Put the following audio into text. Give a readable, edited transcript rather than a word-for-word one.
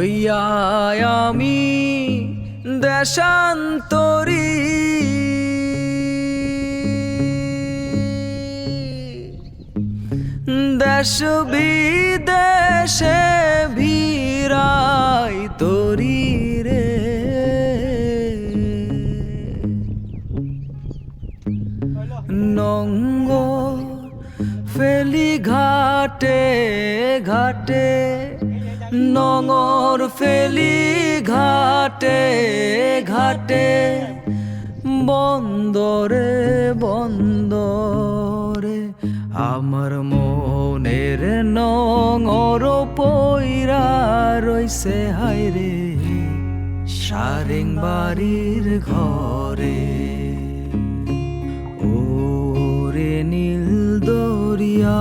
হইয়া আমি দেশান্তরী, দেশ বিদেশে ভিড়াই তরি রে। নঙ্গর ফেলি ঘাটে ঘাটে, নঙর ফেলি ঘাটে ঘাটে, বন্দরে বন্দরে আমার মনের নঙর পইরা রইছে হায়রে সারেং বাড়ির ঘরে। ওরে নীল দরিয়া